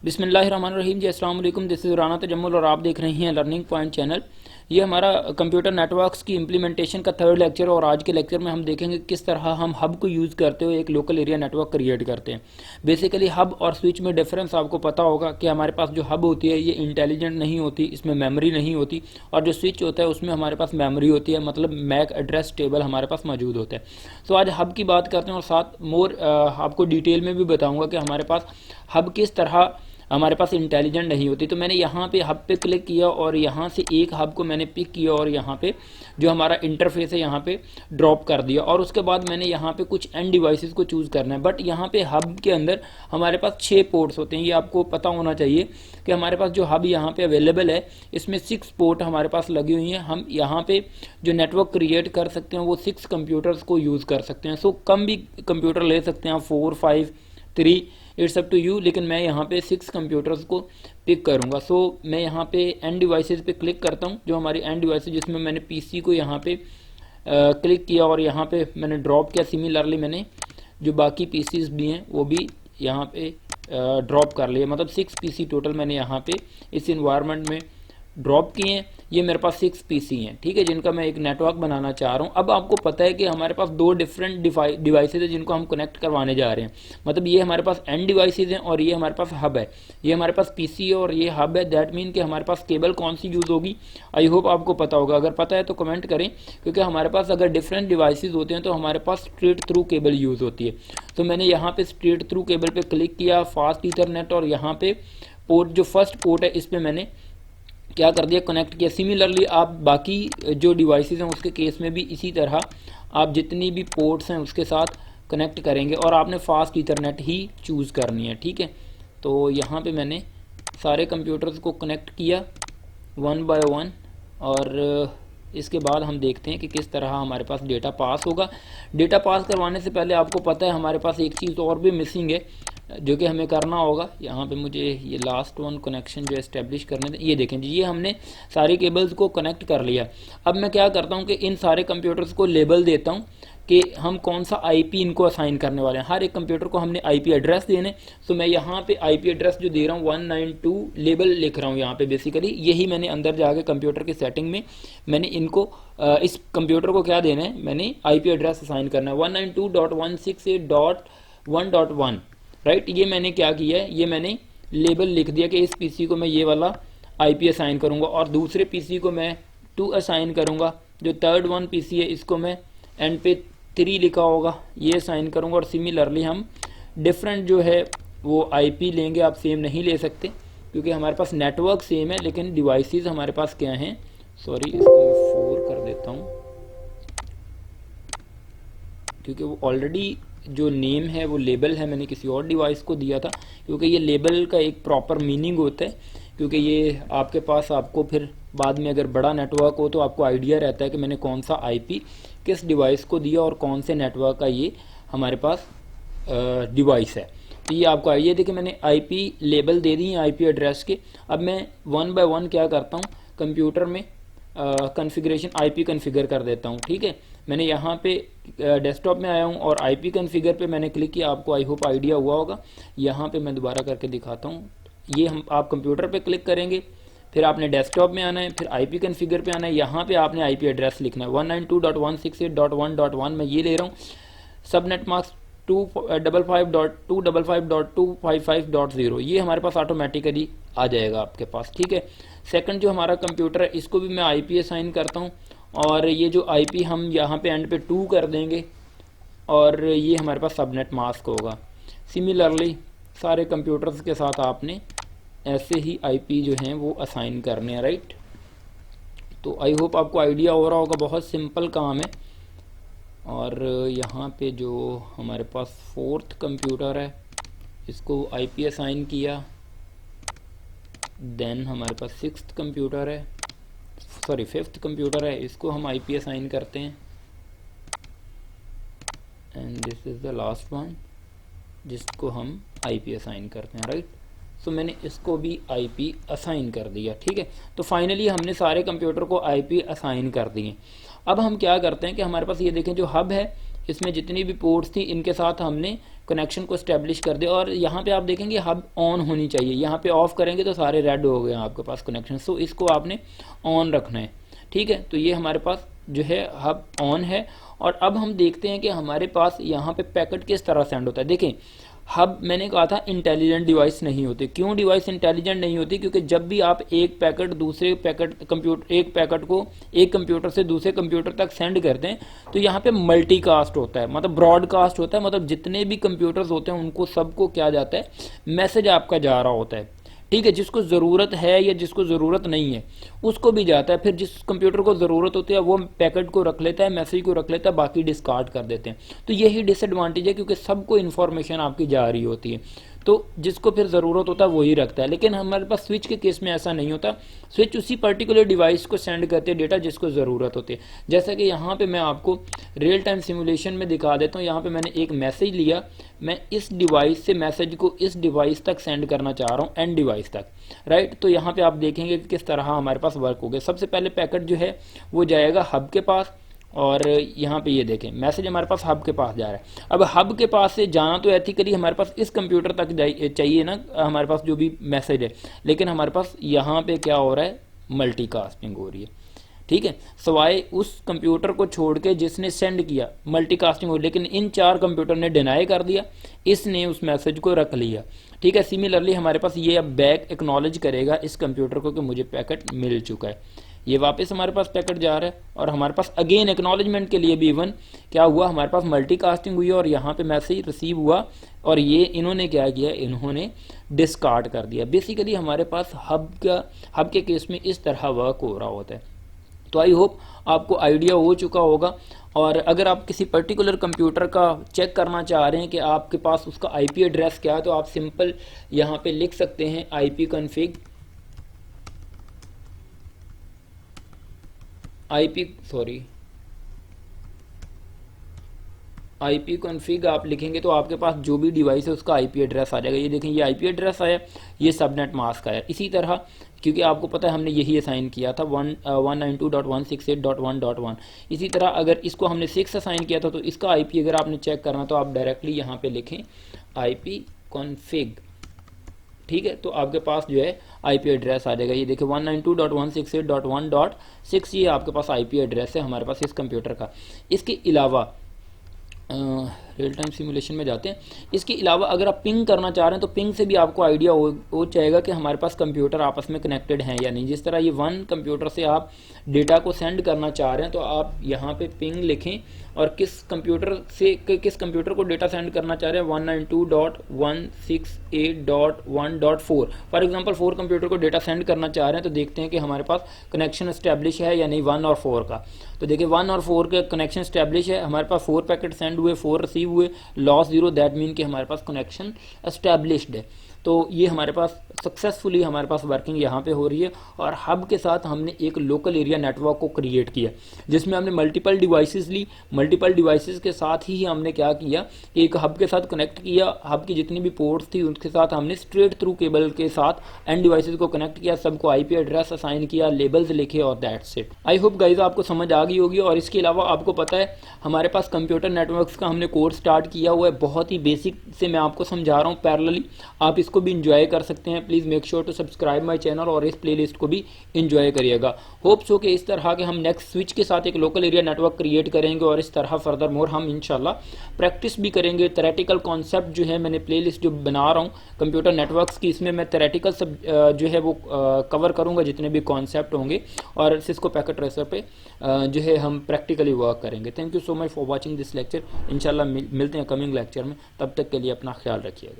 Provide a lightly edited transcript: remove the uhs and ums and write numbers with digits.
बिस्मिल्लाहिर्रहमानिर्रहीम जी, अस्सलाम वालेकुम। दिस इज़ राना तजम्मुल और आप देख रहे हैं लर्निंग पॉइंट चैनल। ये हमारा कंप्यूटर नेटवर्क्स की इम्प्लीमेंटेशन का थर्ड लेक्चर है और आज के लेक्चर में हम देखेंगे किस तरह हम हब को यूज़ करते हुए एक लोकल एरिया नेटवर्क क्रिएट करते हैं। बेसिकली हब और स्विच में डिफरेंस आपको पता होगा कि हमारे पास जो हब होती है ये इंटेलिजेंट नहीं होती, इसमें मेमोरी नहीं होती, और जो स्विच होता है उसमें हमारे पास मेमोरी होती है, मतलब मैक एड्रेस टेबल हमारे पास मौजूद होता है। तो आज हब की बात करते हैं और साथ मोर आपको डिटेल में भी बताऊँगा कि हमारे पास हब किस तरह हमारे पास इंटेलिजेंट नहीं होती। तो मैंने यहाँ पे हब पे क्लिक किया और यहाँ से एक हब को मैंने पिक किया और यहाँ पे जो हमारा इंटरफेस है यहाँ पे ड्रॉप कर दिया, और उसके बाद मैंने यहाँ पे कुछ एंड डिवाइसेस को चूज़ करना है। बट यहाँ पे हब के अंदर हमारे पास 6 पोर्ट्स होते हैं। ये आपको पता होना चाहिए कि हमारे पास जो हब यहाँ पे अवेलेबल है इसमें 6 पोर्ट हमारे पास लगी हुई हैं। हम यहाँ पे जो नेटवर्क क्रिएट कर सकते हैं वो 6 कंप्यूटर्स को यूज़ कर सकते हैं। सो कम भी कंप्यूटर ले सकते हैं, 4, 5, 3, इट्स अप टू यू, लेकिन मैं यहाँ पे 6 कंप्यूटर्स को पिक करूँगा। सो मैं यहाँ पे एंड डिवाइसेस पे क्लिक करता हूँ, जो हमारी एंड डिवाइस जिसमें मैंने पीसी को यहाँ पे क्लिक किया और यहाँ पे मैंने ड्रॉप किया। सिमिलरली मैंने जो बाकी पीसीज भी हैं वो भी यहाँ पे ड्रॉप कर लिए, मतलब 6 पीसी टोटल मैंने यहाँ पे इस इन्वायरमेंट में ड्रॉप किए हैं। ये मेरे पास 6 पीसी हैं, ठीक है, जिनका मैं एक नेटवर्क बनाना चाह रहा हूँ। अब आपको पता है कि हमारे पास 2 डिफरेंट डिवाइसेज हैं जिनको हम कनेक्ट करवाने जा रहे हैं। मतलब ये हमारे पास एंड डिवाइसेज हैं और ये हमारे पास हब है। ये हमारे पास पीसी है और ये हब है। दैट मीन कि हमारे पास केबल कौन सी यूज़ होगी, आई होप आपको पता होगा। अगर पता है तो कमेंट करें, क्योंकि हमारे पास अगर डिफरेंट डिवाइसेज होते हैं तो हमारे पास स्ट्रेट थ्रू केबल यूज़ होती है। तो मैंने यहाँ पे स्ट्रेट थ्रू केबल पे क्लिक किया, फास्ट ईथरनेट, और यहाँ पे पोर्ट जो फर्स्ट पोर्ट है इस पर मैंने क्या कर दिया, कनेक्ट किया। सिमिलरली आप बाकी जो डिवाइसेस हैं उसके केस में भी इसी तरह आप जितनी भी पोर्ट्स हैं उसके साथ कनेक्ट करेंगे और आपने फास्ट ईथरनेट ही चूज़ करनी है, ठीक है। तो यहाँ पे मैंने सारे कंप्यूटर्स को कनेक्ट किया 1 बाय 1, और इसके बाद हम देखते हैं कि किस तरह हमारे पास डेटा पास होगा। डेटा पास करवाने से पहले आपको पता है हमारे पास एक चीज़ और भी मिसिंग है जो कि हमें करना होगा। यहाँ पे मुझे ये लास्ट वन कनेक्शन जो एस्टेब्लिश करने थे, ये देखें जी, ये हमने सारी केबल्स को कनेक्ट कर लिया। अब मैं क्या करता हूँ कि इन सारे कंप्यूटर्स को लेबल देता हूँ कि हम कौन सा आईपी इनको असाइन करने वाले हैं। हर एक कंप्यूटर को हमने आईपी एड्रेस देने। तो मैं यहाँ पे आईपी एड्रेस जो दे रहा हूँ 192 लेबल लिख रहा हूँ यहाँ पे। बेसिकली यही मैंने अंदर जाके कंप्यूटर की सेटिंग में मैंने इनको इस कंप्यूटर को क्या देना है, मैंने आईपी एड्रेस असाइन करना है 192.168.1.1, राइट। ये मैंने क्या किया है, ये मैंने लेबल लिख दिया कि इस पीसी को मैं ये वाला आईपी असाइन करूँगा और दूसरे पीसी को मैं 2 असाइन करूँगा। जो थर्ड वन पीसी है इसको मैं एंड पे 3 लिखा होगा ये असाइन करूँगा। और सिमिलरली हम डिफरेंट जो है वो आईपी लेंगे। आप सेम नहीं ले सकते क्योंकि हमारे पास नेटवर्क सेम है लेकिन डिवाइसेस हमारे पास क्या हैं, सॉरी इसको मैं 4 कर देता हूँ क्योंकि वो ऑलरेडी जो नेम है वो लेबल है, मैंने किसी और डिवाइस को दिया था। क्योंकि ये लेबल का एक प्रॉपर मीनिंग होता है, क्योंकि ये आपके पास आपको फिर बाद में अगर बड़ा नेटवर्क हो तो आपको आइडिया रहता है कि मैंने कौन सा आईपी किस डिवाइस को दिया और कौन से नेटवर्क का ये हमारे पास डिवाइस है। तो ये आपको आइडिया। देखिए मैंने आईपी लेबल दे दी है आईपी एड्रेस के। अब मैं 1 बाय 1 क्या करता हूँ, कंप्यूटर में कॉन्फ़िगरेशन आईपी कॉन्फ़िगर कर देता हूँ, ठीक है। मैंने यहाँ पे डेस्कटॉप में आया हूँ और आईपी कॉन्फ़िगर पे मैंने क्लिक किया। आपको आई होप आइडिया हुआ होगा। यहाँ पे मैं दोबारा करके दिखाता हूँ। ये हम आप कंप्यूटर पे क्लिक करेंगे, फिर आपने डेस्कटॉप में आना है, फिर आईपी कॉन्फ़िगर पे आना है। यहाँ पे आपने आईपी एड्रेस लिखना है 192.168.1.1 मैं ये ले रहा हूँ। सबनेट मास्क 255.255.255.0 ये हमारे पास ऑटोमेटिकली आ जाएगा आपके पास, ठीक है। सेकंड जो हमारा कंप्यूटर है इसको भी मैं आईपी असाइन करता हूँ और ये जो आईपी हम यहाँ पे एंड पे 2 कर देंगे और ये हमारे पास सबनेट मास्क होगा। सिमिलरली सारे कंप्यूटर्स के साथ आपने ऐसे ही आईपी जो हैं वो असाइन करने हैं, राइट। तो आई होप आपको आइडिया हो रहा होगा, बहुत सिंपल काम है। और यहाँ पे जो हमारे पास 4th कंप्यूटर है इसको आईपी असाइन किया। देन हमारे पास 6th कंप्यूटर है, सॉरी 5th कंप्यूटर है, इसको हम आईपी असाइन करते हैं। And this is the last one जिसको हम आईपी असाइन करते हैं, राइट। सो मैंने इसको भी आईपी असाइन कर दिया, ठीक है। तो फाइनली हमने सारे कंप्यूटर को आईपी असाइन कर दिए। अब हम क्या करते हैं कि हमारे पास ये देखें जो हब है इसमें जितनी भी पोर्ट्स थी इनके साथ हमने कनेक्शन को स्टैब्लिश कर दिया। और यहाँ पे आप देखेंगे हब ऑन होनी चाहिए, यहाँ पे ऑफ करेंगे तो सारे रेड हो गए आपके पास कनेक्शन, सो इसको आपने ऑन रखना है। ठीक है, तो ये हमारे पास जो है हब ऑन है। और अब हम देखते हैं कि हमारे पास यहाँ पे पैकेट किस तरह सेंड होता है। देखें, हब मैंने कहा था इंटेलिजेंट डिवाइस नहीं होते। क्यों डिवाइस इंटेलिजेंट नहीं होती? क्योंकि जब भी आप एक पैकेट दूसरे पैकेट कंप्यूटर एक पैकेट को एक कंप्यूटर से दूसरे कंप्यूटर तक सेंड करते हैं तो यहाँ पे मल्टीकास्ट होता है, मतलब ब्रॉडकास्ट होता है, मतलब जितने भी कंप्यूटर्स होते हैं उनको सबको क्या जाता है, मैसेज आपका जा रहा होता है। ठीक है, जिसको ज़रूरत है या जिसको ज़रूरत नहीं है उसको भी जाता है। फिर जिस कंप्यूटर को ज़रूरत होती है वो पैकेट को रख लेता है, मैसेज को रख लेता है, बाकी डिस्कार्ड कर देते हैं। तो यही डिसएडवांटेज है, क्योंकि सबको इन्फॉर्मेशन आपकी जा रही होती है, तो जिसको फिर ज़रूरत होता है वही रखता है। लेकिन हमारे पास स्विच के केस में ऐसा नहीं होता। स्विच उसी पर्टिकुलर डिवाइस को सेंड करते हैं डेटा जिसको ज़रूरत होती है। जैसा कि यहाँ पे मैं आपको रियल टाइम सिमुलेशन में दिखा देता हूँ। यहाँ पे मैंने एक मैसेज लिया, मैं इस डिवाइस से मैसेज को इस डिवाइस तक सेंड करना चाह रहा हूँ, एंड डिवाइस तक, राइट। तो यहाँ पे आप देखेंगे कि किस तरह हमारे पास वर्क हो गया। सबसे पहले पैकेट जो है वो जाएगा हब के पास, और यहाँ पे ये देखें मैसेज हमारे पास हब के पास जा रहा है। अब हब के पास से जाना तो एथिकली हमारे पास इस कंप्यूटर तक चाहिए ना हमारे पास जो भी मैसेज है, लेकिन हमारे पास यहाँ पे क्या हो रहा है, मल्टीकास्टिंग हो रही है। ठीक है, सवाए उस कंप्यूटर को छोड़ के जिसने सेंड किया मल्टीकास्टिंग हो, लेकिन इन 4 कंप्यूटर ने डिनाई कर दिया, इसने उस मैसेज को रख लिया। ठीक है, सिमिलरली हमारे पास ये अब बैक एक्नॉलेज करेगा इस कंप्यूटर को कि मुझे पैकेट मिल चुका है। ये वापस हमारे पास पैकेट जा रहा है, और हमारे पास अगेन एक्नॉलेजमेंट के लिए भी इवन क्या हुआ, हमारे पास मल्टीकास्टिंग हुई और यहाँ पे मैसेज रिसीव हुआ, और ये इन्होंने क्या किया, इन्होंने डिस्कार्ड कर दिया। बेसिकली हमारे पास हब के केस में इस तरह वर्क हो रहा होता है। तो आई होप आपको आइडिया हो चुका होगा। और अगर आप किसी पर्टिकुलर कंप्यूटर का चेक करना चाह रहे हैं कि आपके पास उसका आईपी एड्रेस क्या है, तो आप सिंपल यहाँ पे लिख सकते हैं आईपी कॉन्फ़िग आप लिखेंगे तो आपके पास जो भी डिवाइस है उसका आईपी एड्रेस आ जाएगा। ये देखें, ये आईपी एड्रेस आया, ये सबनेट मास्क आया। इसी तरह क्योंकि आपको पता है हमने यही असाइन किया था 192.168.1.1। इसी तरह अगर इसको हमने 6 असाइन किया था तो इसका आईपी अगर आपने चेक करना तो आप डायरेक्टली यहाँ पे लिखें आईपी कॉन्फ़िग। ठीक है, तो आपके पास जो है आईपी एड्रेस आ जाएगा। ये देखिए 192.168.1.6 ये आपके पास आईपी एड्रेस है हमारे पास इस कंप्यूटर का। इसके अलावा रियल टाइम सिमुलेशन में जाते हैं। इसके अलावा अगर आप पिंग करना चाह रहे हैं तो पिंग से भी आपको आइडिया हो जाएगा कि हमारे पास कंप्यूटर आपस में कनेक्टेड हैं या नहीं। जिस तरह ये 1 कंप्यूटर से आप डेटा को सेंड करना चाह रहे हैं तो आप यहाँ पे पिंग लिखें और किस कंप्यूटर को डेटा सेंड करना चाह रहे हैं 192.168.1.4 फॉर एग्जांपल 4 कंप्यूटर को डेटा सेंड करना चाह रहे हैं। तो देखते हैं कि हमारे पास कनेक्शन एस्टैब्लिश है या नहीं 1 और 4 का। तो देखिए 1 और 4 के कनेक्शन एस्टैब्लिश है, हमारे पास 4 पैकेट सेंड हुए, 4 रिसीव हुए, लॉस 0, दैट मीन कि हमारे पास कनेक्शन एस्टैब्लिश्ड है। तो ये हमारे पास सक्सेसफुली हमारे पास वर्किंग यहाँ पे हो रही है। और हब के साथ हमने एक लोकल एरिया नेटवर्क को क्रिएट किया जिसमें हमने मल्टीपल डिवाइसेस ली। मल्टीपल डिवाइसेस के साथ ही हमने क्या किया कि एक हब के साथ कनेक्ट किया, हब की जितनी भी पोर्ट्स थी उनके साथ हमने स्ट्रेट थ्रू केबल के साथ एंड डिवाइसेस को कनेक्ट किया, सबको आईपी एड्रेस असाइन किया, लेबल्स लिखे और that's it. I hope guys आपको समझ आ गई होगी। और इसके अलावा आपको पता है हमारे पास कंप्यूटर नेटवर्क्स का हमने कोर्स स्टार्ट किया हुआ है, बहुत ही बेसिक से मैं आपको समझा रहा हूँ पैरेलली, आप इसको भी इंजॉय कर सकते हैं। Please make sure to subscribe my channel और इस प्लेलिस्ट को भी इंजॉय करिएगा। होप सो कि इस तरह के हम नेक्स्ट स्विच के साथ एक लोकल एरिया नेटवर्क क्रिएट करेंगे और इस तरह फर्दर मोर हम इंशाल्लाह प्रैक्टिस भी करेंगे। थ्योरेटिकल कॉन्सेप्ट जो है मैंने प्लेलिस्ट जो बना रहा हूँ कंप्यूटर नेटवर्क्स की, इसमें मैं थ्योरेटिकल सब जो है वो कवर करूँगा जितने भी कॉन्सेप्ट होंगे, और सिस्को पैकेट ट्रेसर पे जो है हम प्रैक्टिकली वर्क करेंगे। Thank you so much for watching this lecture. इंशाल्लाह मिलते हैं कमिंग लेक्चर में, तब तक के लिए अपना ख्याल रखिएगा।